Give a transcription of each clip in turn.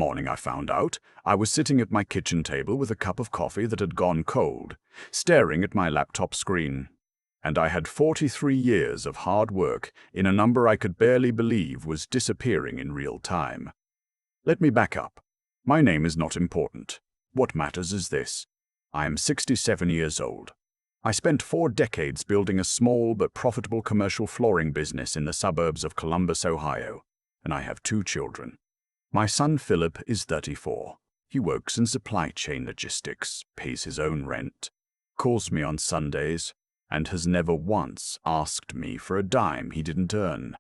Morning I found out, I was sitting at my kitchen table with a cup of coffee that had gone cold, staring at my laptop screen. And I had 43 years of hard work in a number I could barely believe was disappearing in real time. Let me back up. My name is not important. What matters is this. I am 67 years old. I spent 4 decades building a small but profitable commercial flooring business in the suburbs of Columbus, Ohio, and I have 2 children. My son Philip is 34. He works in supply chain logistics, pays his own rent, calls me on Sundays, and has never once asked me for a dime he didn't earn.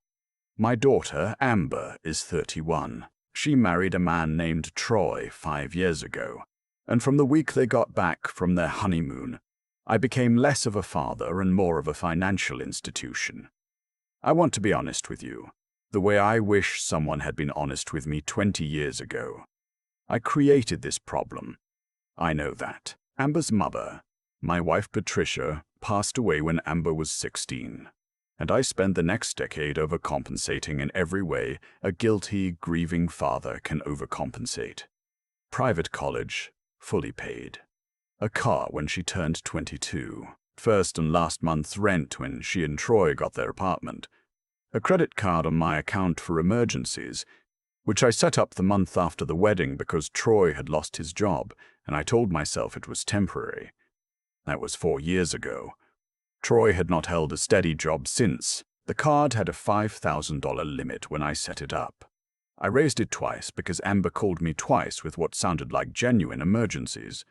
My daughter, Amber, is 31. She married a man named Troy 5 years ago, and from the week they got back from their honeymoon, I became less of a father and more of a financial institution. I want to be honest with you, the way I wish someone had been honest with me 20 years ago. I created this problem. I know that. Amber's mother, my wife Patricia, passed away when Amber was 16, and I spent the next decade overcompensating in every way a guilty, grieving father can overcompensate. Private college, fully paid. A car when she turned 22. First and last month's rent when she and Troy got their apartment. A credit card on my account for emergencies, which I set up the month after the wedding because Troy had lost his job, and I told myself it was temporary. That was 4 years ago. Troy had not held a steady job since. The card had a $5,000 limit when I set it up. I raised it twice because Amber called me twice with what sounded like genuine emergencies.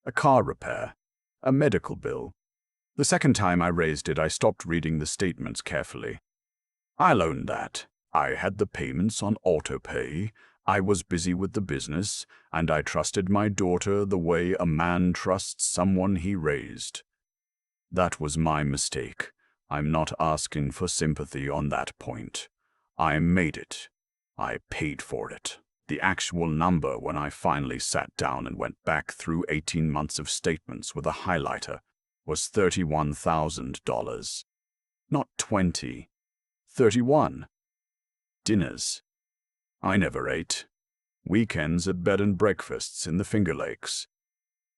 A car repair, a medical bill. The second time I raised it, I stopped reading the statements carefully. I'll own that. I had the payments on autopay, I was busy with the business, and I trusted my daughter the way a man trusts someone he raised. That was my mistake. I'm not asking for sympathy on that point. I made it. I paid for it. The actual number when I finally sat down and went back through 18 months of statements with a highlighter was $31,000. Not 20. 31. Dinners. I never ate. Weekends at bed and breakfasts in the Finger Lakes.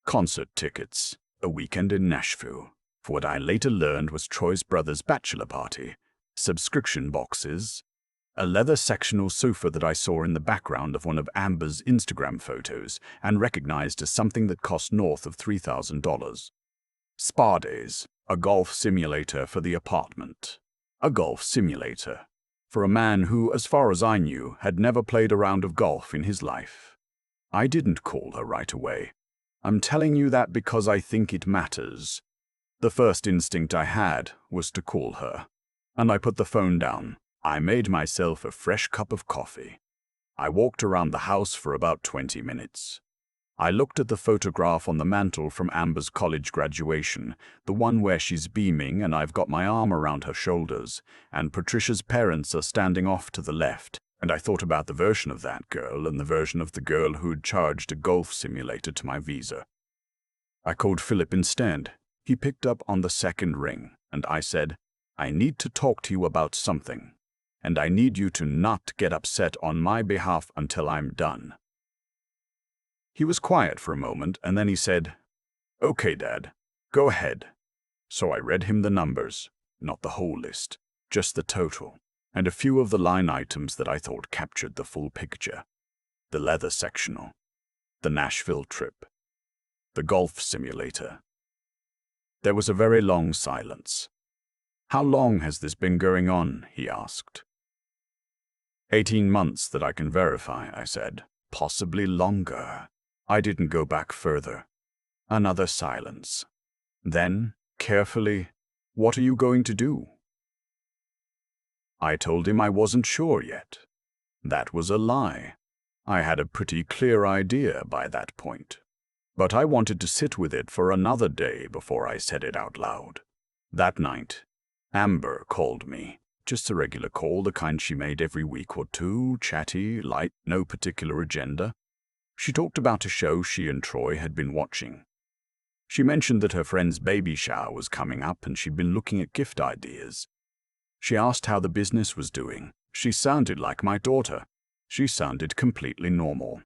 Concert tickets. A weekend in Nashville, for what I later learned was Troy's brother's bachelor party. Subscription boxes. A leather sectional sofa that I saw in the background of one of Amber's Instagram photos and recognized as something that cost north of $3,000. Spa days. A golf simulator for the apartment. A golf simulator. For a man who, as far as I knew, had never played a round of golf in his life. I didn't call her right away. I'm telling you that because I think it matters. The first instinct I had was to call her, and I put the phone down. I made myself a fresh cup of coffee. I walked around the house for about 20 minutes. I looked at the photograph on the mantel from Amber's college graduation, the one where she's beaming and I've got my arm around her shoulders, and Patricia's parents are standing off to the left, and I thought about the version of that girl and the version of the girl who'd charged a golf simulator to my visa. I called Philip instead. He picked up on the second ring, and I said, I need to talk to you about something, and I need you to not get upset on my behalf until I'm done. He was quiet for a moment, and then he said, Okay, Dad, go ahead. So I read him the numbers, not the whole list, just the total, and a few of the line items that I thought captured the full picture. The leather sectional, the Nashville trip, the golf simulator. There was a very long silence. How long has this been going on? He asked. 18 months that I can verify, I said. Possibly longer. I didn't go back further. Another silence. Then, carefully, what are you going to do? I told him I wasn't sure yet. That was a lie. I had a pretty clear idea by that point. But I wanted to sit with it for another day before I said it out loud. That night, Amber called me. Just a regular call, the kind she made every week or two, chatty, light, no particular agenda. She talked about a show she and Troy had been watching. She mentioned that her friend's baby shower was coming up and she'd been looking at gift ideas. She asked how the business was doing. She sounded like my daughter. She sounded completely normal.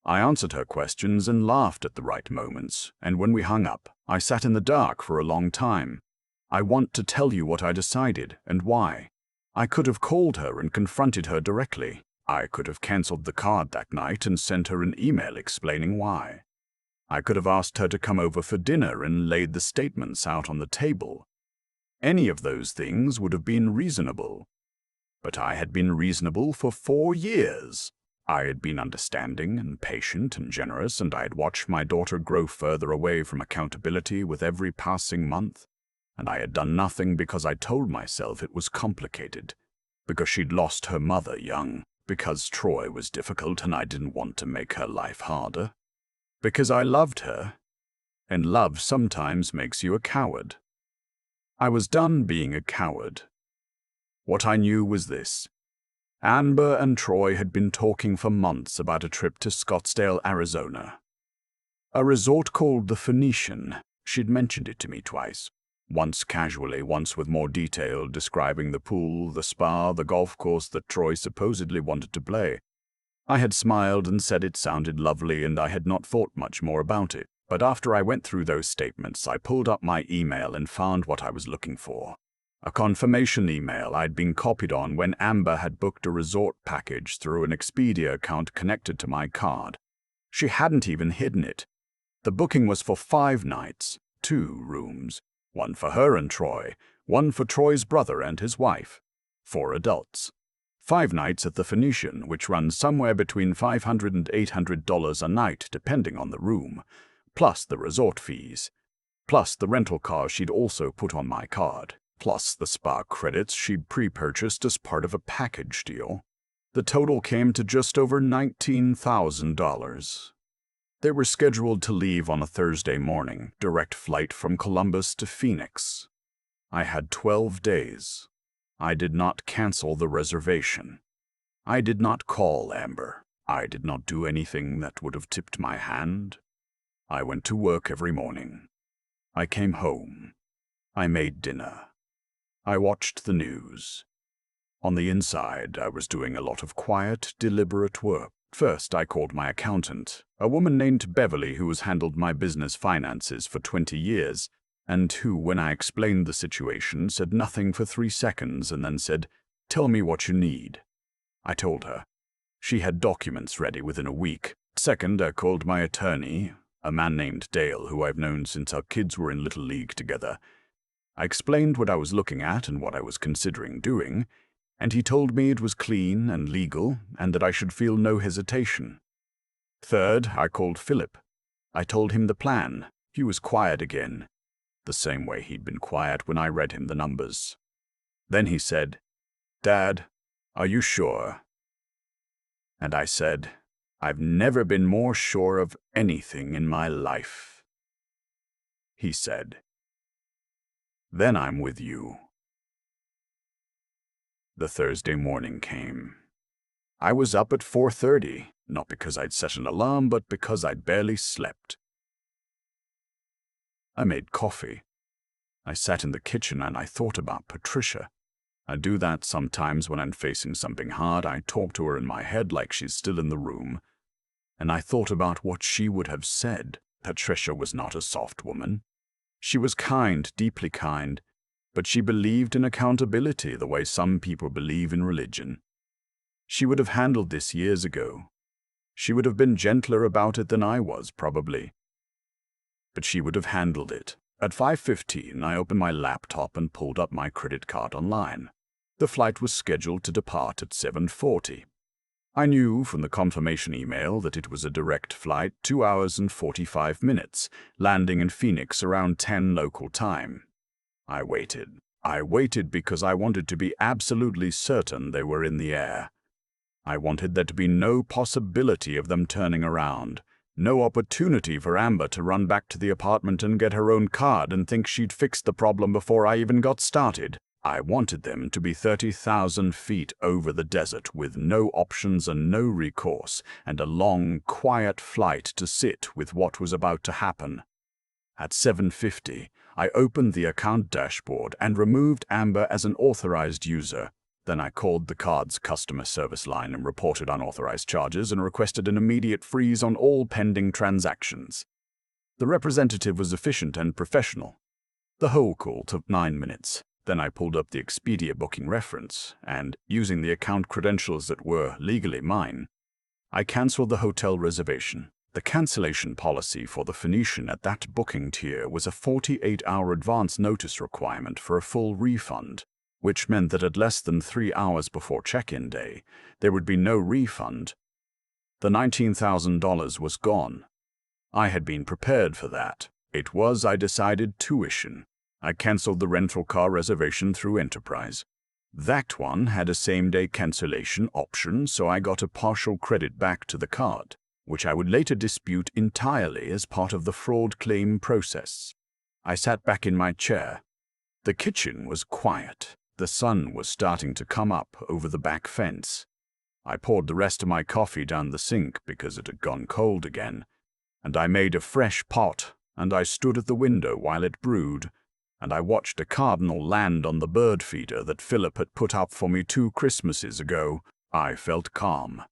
I answered her questions and laughed at the right moments, and when we hung up, I sat in the dark for a long time. I want to tell you what I decided and why. I could have called her and confronted her directly. I could have cancelled the card that night and sent her an email explaining why. I could have asked her to come over for dinner and laid the statements out on the table. Any of those things would have been reasonable. But I had been reasonable for 4 years. I had been understanding and patient and generous, and I had watched my daughter grow further away from accountability with every passing month. And I had done nothing because I told myself it was complicated, because she'd lost her mother young, because Troy was difficult and I didn't want to make her life harder, because I loved her, and love sometimes makes you a coward. I was done being a coward. What I knew was this. Amber and Troy had been talking for months about a trip to Scottsdale, Arizona. A resort called the Phoenician. She'd mentioned it to me twice. Once casually, once with more detail, describing the pool, the spa, the golf course that Troy supposedly wanted to play. I had smiled and said it sounded lovely, and I had not thought much more about it. But after I went through those statements, I pulled up my email and found what I was looking for. A confirmation email I'd been copied on when Amber had booked a resort package through an Expedia account connected to my card. She hadn't even hidden it. The booking was for 5 nights, 2 rooms, one for her and Troy, one for Troy's brother and his wife, 4 adults. 5 nights at the Phoenician, which runs somewhere between $500 and $800 a night depending on the room, plus the resort fees, plus the rental car she'd also put on my card, plus the spa credits she'd pre-purchased as part of a package deal. The total came to just over $19,000. They were scheduled to leave on a Thursday morning, direct flight from Columbus to Phoenix. I had 12 days. I did not cancel the reservation. I did not call Amber. I did not do anything that would have tipped my hand. I went to work every morning. I came home. I made dinner. I watched the news. On the inside, I was doing a lot of quiet, deliberate work. First, I called my accountant, a woman named Beverly who has handled my business finances for 20 years, and who, when I explained the situation, said nothing for 3 seconds and then said, "Tell me what you need." I told her. She had documents ready within a week. Second, I called my attorney, a man named Dale, who I've known since our kids were in Little League together. I explained what I was looking at and what I was considering doing, and he told me it was clean and legal and that I should feel no hesitation. Third, I called Philip. I told him the plan. He was quiet again, the same way he'd been quiet when I read him the numbers. Then he said, "Dad, are you sure?" And I said, "I've never been more sure of anything in my life." He said, "Then I'm with you." The Thursday morning came. I was up at 4:30, not because I'd set an alarm, but because I'd barely slept. I made coffee. I sat in the kitchen and I thought about Patricia. I do that sometimes when I'm facing something hard. I talk to her in my head like she's still in the room. And I thought about what she would have said. Patricia was not a soft woman. She was kind, deeply kind, but she believed in accountability the way some people believe in religion. She would have handled this years ago. She would have been gentler about it than I was, probably. But she would have handled it. At 5:15, I opened my laptop and pulled up my credit card online. The flight was scheduled to depart at 7:40. I knew from the confirmation email that it was a direct flight, 2 hours and 45 minutes, landing in Phoenix around 10 local time. I waited. I waited because I wanted to be absolutely certain they were in the air. I wanted there to be no possibility of them turning around, no opportunity for Amber to run back to the apartment and get her own card and think she'd fixed the problem before I even got started. I wanted them to be 30,000 feet over the desert with no options and no recourse, and a long, quiet flight to sit with what was about to happen. At 7:50, I opened the account dashboard and removed Amber as an authorized user. Then I called the card's customer service line and reported unauthorized charges and requested an immediate freeze on all pending transactions. The representative was efficient and professional. The whole call took 9 minutes. Then I pulled up the Expedia booking reference, and, using the account credentials that were legally mine, I canceled the hotel reservation. The cancellation policy for the Phoenician at that booking tier was a 48-hour advance notice requirement for a full refund, which meant that at less than 3 hours before check-in day, there would be no refund. The $19,000 was gone. I had been prepared for that. It was, I decided, tuition. I canceled the rental car reservation through Enterprise. That one had a same-day cancellation option, so I got a partial credit back to the card, which I would later dispute entirely as part of the fraud claim process. I sat back in my chair. The kitchen was quiet. The sun was starting to come up over the back fence. I poured the rest of my coffee down the sink because it had gone cold again, and I made a fresh pot, and I stood at the window while it brewed, and I watched a cardinal land on the bird feeder that Philip had put up for me 2 Christmases ago. I felt calm.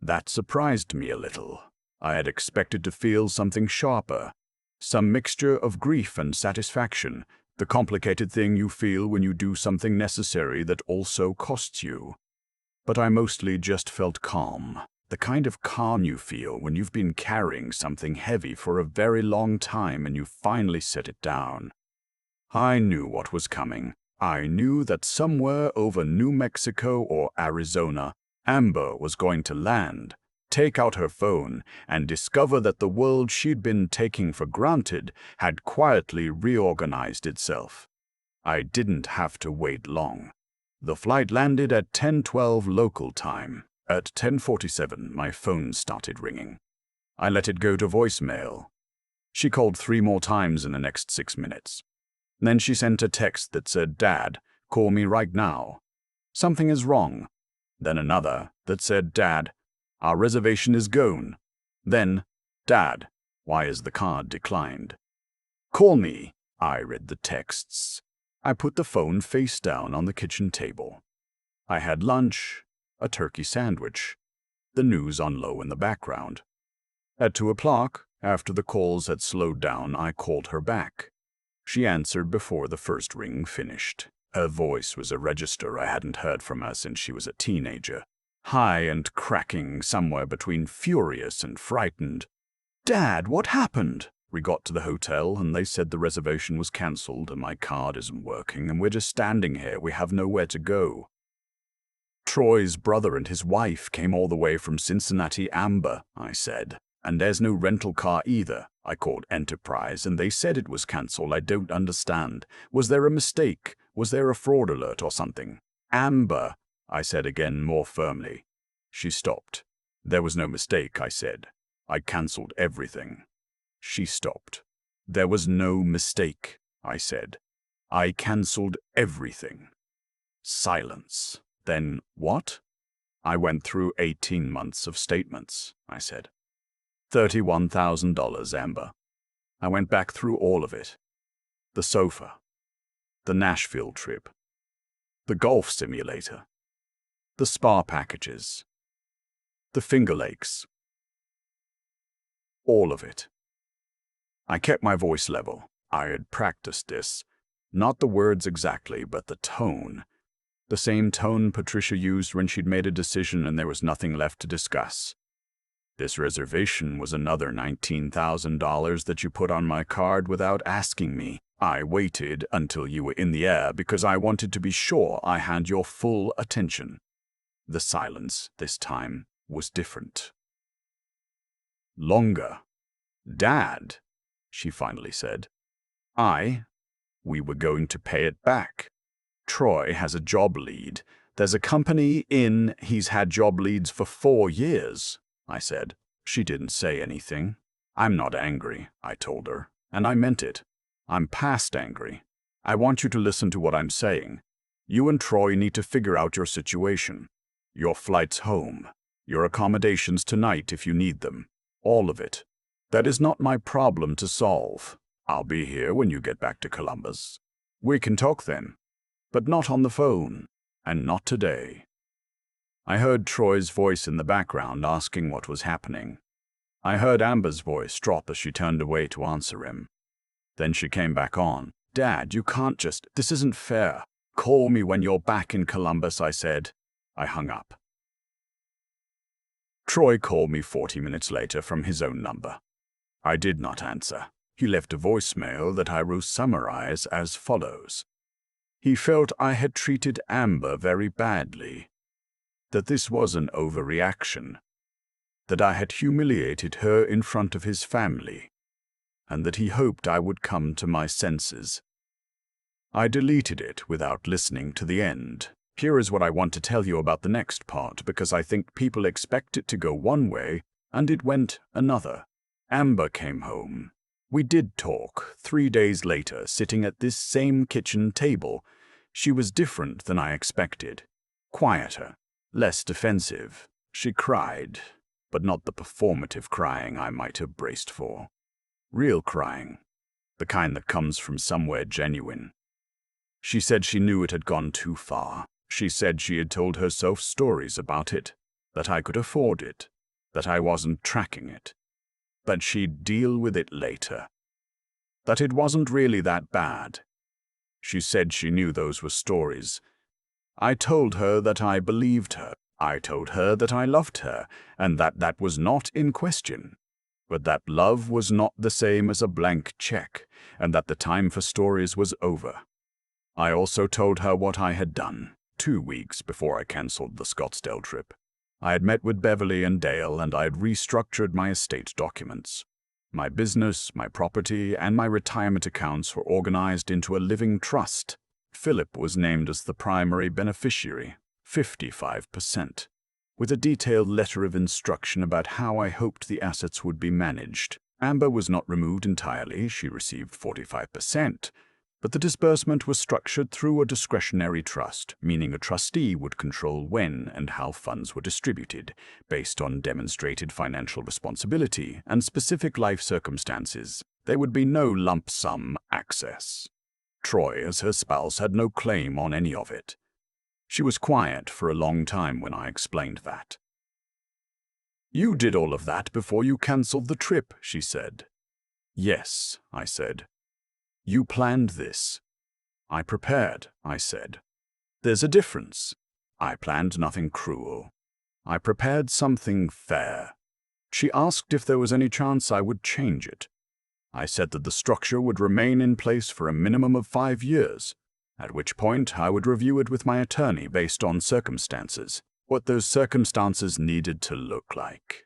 That surprised me a little. I had expected to feel something sharper, some mixture of grief and satisfaction, the complicated thing you feel when you do something necessary that also costs you. But I mostly just felt calm, the kind of calm you feel when you've been carrying something heavy for a very long time and you finally set it down. I knew what was coming. I knew that somewhere over New Mexico or Arizona, Amber was going to land, take out her phone, and discover that the world she'd been taking for granted had quietly reorganized itself. I didn't have to wait long. The flight landed at 10:12 local time. At 10:47, my phone started ringing. I let it go to voicemail. She called 3 more times in the next 6 minutes. Then she sent a text that said, "Dad, call me right now. Something is wrong." Then another that said, "Dad, our reservation is gone." Then, "Dad, why is the card declined?" "Call me." I read the texts. I put the phone face down on the kitchen table. I had lunch, a turkey sandwich, the news on low in the background. At 2 o'clock, after the calls had slowed down, I called her back. She answered before the first ring finished. Her voice was a register I hadn't heard from her since she was a teenager, high and cracking, somewhere between furious and frightened. "Dad, what happened?" We got to the hotel and they said the reservation was cancelled and my card isn't working and we're just standing here. We have nowhere to go. "Troy's brother and his wife came all the way from Cincinnati, Amber," I said. "And there's no rental car either." I called Enterprise and they said it was cancelled. I don't understand. Was there a mistake? Was there a fraud alert or something? "Amber," I said again more firmly. She stopped. "There was no mistake," I said. "I cancelled everything." She stopped. "There was no mistake," I said. "I cancelled everything." Silence. "Then what?" "I went through 18 months of statements," I said. $31,000, Amber. I went back through all of it. The sofa. The Nashville trip. The golf simulator. The spa packages. The Finger Lakes. All of it. I kept my voice level. I had practiced this. Not the words exactly, but the tone. The same tone Patricia used when she'd made a decision and there was nothing left to discuss. "This reservation was another $19,000 that you put on my card without asking me. I waited until you were in the air because I wanted to be sure I had your full attention." The silence, this time, was different. Longer. "Dad," she finally said. We were going to pay it back. Troy has a job lead. There's a company he's had job leads for 4 years. I said. She didn't say anything. "I'm not angry," I told her, and I meant it. "I'm past angry. I want you to listen to what I'm saying. You and Troy need to figure out your situation. Your flights home. Your accommodations tonight if you need them. All of it. That is not my problem to solve. I'll be here when you get back to Columbus. We can talk then, but not on the phone." and not today. I heard Troy's voice in the background asking what was happening. I heard Amber's voice drop as she turned away to answer him. Then she came back on. "Dad, you can't just— This isn't fair. Call me when you're back in Columbus," I said. I hung up. Troy called me 40 minutes later from his own number. I did not answer. He left a voicemail that I will summarize as follows. He felt I had treated Amber very badly, that this was an overreaction, that I had humiliated her in front of his family, and that he hoped I would come to my senses. I deleted it without listening to the end. Here is what I want to tell you about the next part, because I think people expect it to go one way, and it went another. Amber came home. We did talk 3 days later, sitting at this same kitchen table. She was different than I expected. Quieter, less defensive. She cried, but not the performative crying I might have braced for. Real crying, the kind that comes from somewhere genuine. She said she knew it had gone too far. She said she had told herself stories about it, that I could afford it, that I wasn't tracking it, that she'd deal with it later, that it wasn't really that bad. She said she knew those were stories. I told her that I believed her. I told her that I loved her, and that that was not in question, but that love was not the same as a blank check, and that the time for stories was over. I also told her what I had done. 2 weeks before I cancelled the Scottsdale trip, I had met with Beverly and Dale, and I had restructured my estate documents. My business, my property, and my retirement accounts were organized into a living trust. Philip was named as the primary beneficiary, 55%, with a detailed letter of instruction about how I hoped the assets would be managed. Amber was not removed entirely. She received 45%. But the disbursement was structured through a discretionary trust, meaning a trustee would control when and how funds were distributed, based on demonstrated financial responsibility and specific life circumstances. There would be no lump sum access. Troy, as her spouse, had no claim on any of it. She was quiet for a long time when I explained that. "You did all of that before you cancelled the trip," she said. "Yes," I said. "You planned this." "I prepared," I said. "There's a difference. I planned nothing cruel. I prepared something fair." She asked if there was any chance I would change it. I said that the structure would remain in place for a minimum of 5 years, at which point I would review it with my attorney based on circumstances, what those circumstances needed to look like.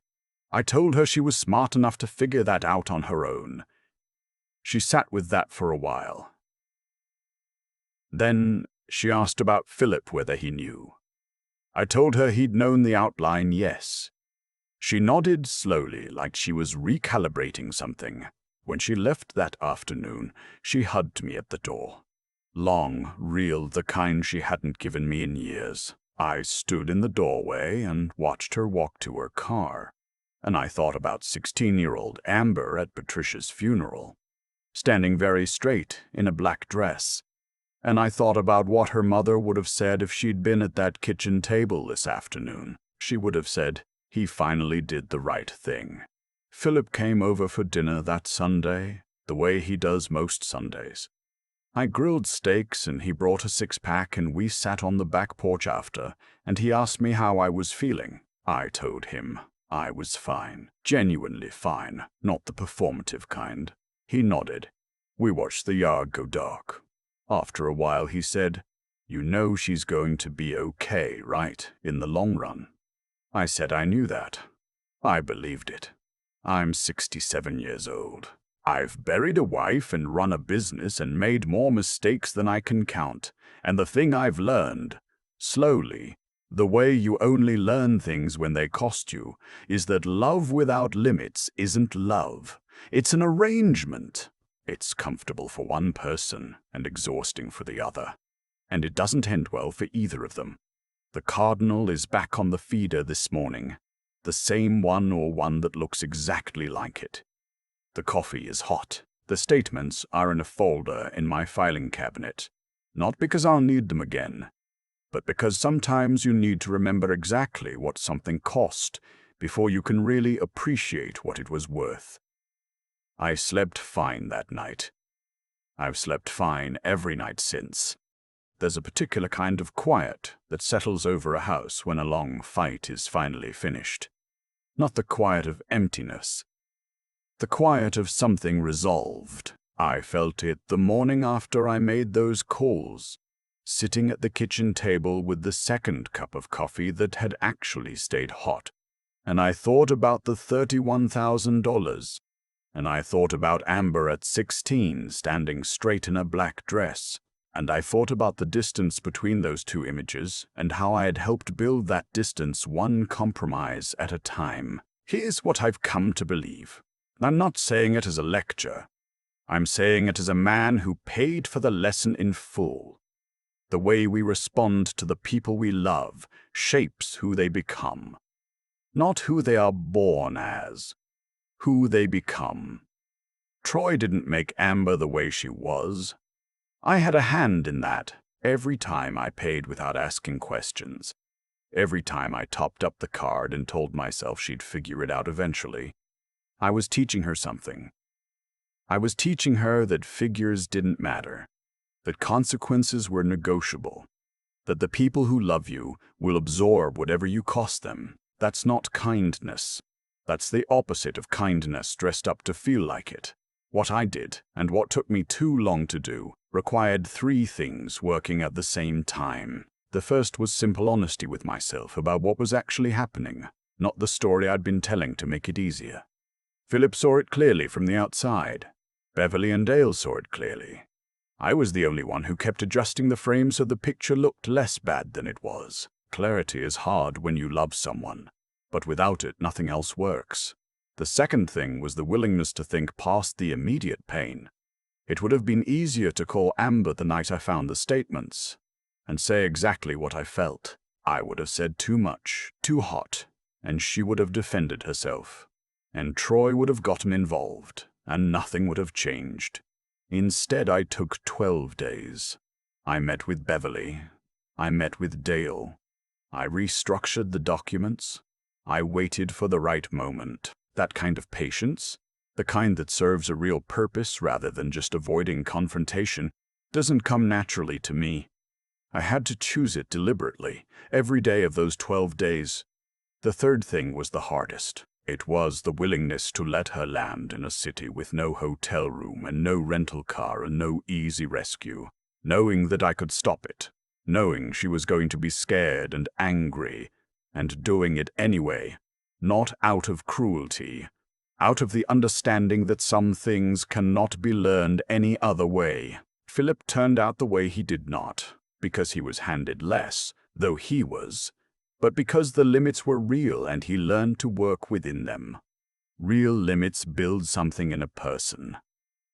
I told her she was smart enough to figure that out on her own. She sat with that for a while. Then she asked about Philip, whether he knew. I told her he'd known the outline, yes. She nodded slowly, like she was recalibrating something. When she left that afternoon, she hugged me at the door. Long, real, the kind she hadn't given me in years. I stood in the doorway and watched her walk to her car, and I thought about 16-year-old Amber at Patricia's funeral, standing very straight in a black dress. And I thought about what her mother would have said if she'd been at that kitchen table this afternoon. She would have said, "He finally did the right thing." Philip came over for dinner that Sunday, the way he does most Sundays. I grilled steaks and he brought a 6-pack, and we sat on the back porch after, and he asked me how I was feeling. I told him I was fine, genuinely fine, not the performative kind. He nodded. We watched the yard go dark. After a while he said, "You know she's going to be okay, right, in the long run?" I said I knew that. I believed it. I'm 67 years old. I've buried a wife and run a business and made more mistakes than I can count. And the thing I've learned, slowly, the way you only learn things when they cost you, is that love without limits isn't love. It's an arrangement. It's comfortable for one person and exhausting for the other. And it doesn't end well for either of them. The cardinal is back on the feeder this morning. The same one, or one that looks exactly like it. The coffee is hot. The statements are in a folder in my filing cabinet. Not because I'll need them again, but because sometimes you need to remember exactly what something cost before you can really appreciate what it was worth. I slept fine that night. I've slept fine every night since. There's a particular kind of quiet that settles over a house when a long fight is finally finished. Not the quiet of emptiness, the quiet of something resolved. I felt it the morning after I made those calls, sitting at the kitchen table with the second cup of coffee that had actually stayed hot. And I thought about the $31,000. And I thought about Amber at 16 standing straight in a black dress. And I thought about the distance between those two images and how I had helped build that distance one compromise at a time. Here's what I've come to believe. I'm not saying it as a lecture. I'm saying it as a man who paid for the lesson in full. The way we respond to the people we love shapes who they become. Not who they are born as, who they become. Troy didn't make Amber the way she was. I had a hand in that every time I paid without asking questions. Every time I topped up the card and told myself she'd figure it out eventually. I was teaching her something. I was teaching her that figures didn't matter, that consequences were negotiable, that the people who love you will absorb whatever you cost them. That's not kindness. That's the opposite of kindness dressed up to feel like it. What I did, and what took me too long to do, required three things working at the same time. The first was simple honesty with myself about what was actually happening, not the story I'd been telling to make it easier. Philip saw it clearly from the outside. Beverly and Dale saw it clearly. I was the only one who kept adjusting the frame so the picture looked less bad than it was. Clarity is hard when you love someone, but without it, nothing else works. The second thing was the willingness to think past the immediate pain. It would have been easier to call Amber the night I found the statements and say exactly what I felt. I would have said too much, too hot, and she would have defended herself. And Troy would have gotten involved, and nothing would have changed. Instead, I took 12 days. I met with Beverly. I met with Dale. I restructured the documents. I waited for the right moment. That kind of patience, the kind that serves a real purpose rather than just avoiding confrontation, doesn't come naturally to me. I had to choose it deliberately, every day of those 12 days. The third thing was the hardest. It was the willingness to let her land in a city with no hotel room and no rental car and no easy rescue, knowing that I could stop it, knowing she was going to be scared and angry, and doing it anyway, not out of cruelty, out of the understanding that some things cannot be learned any other way. Philip turned out the way he did not, because he was handed less, though he was, but because the limits were real and he learned to work within them. Real limits build something in a person.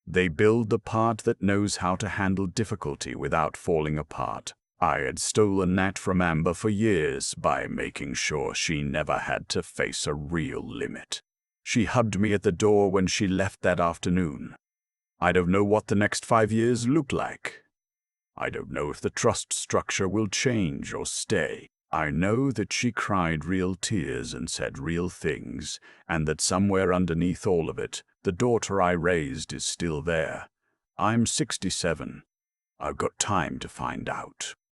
They build the part that knows how to handle difficulty without falling apart. I had stolen that from Amber for years by making sure she never had to face a real limit. She hugged me at the door when she left that afternoon. I don't know what the next 5 years look like. I don't know if the trust structure will change or stay. I know that she cried real tears and said real things, and that somewhere underneath all of it, the daughter I raised is still there. I'm 67. I've got time to find out.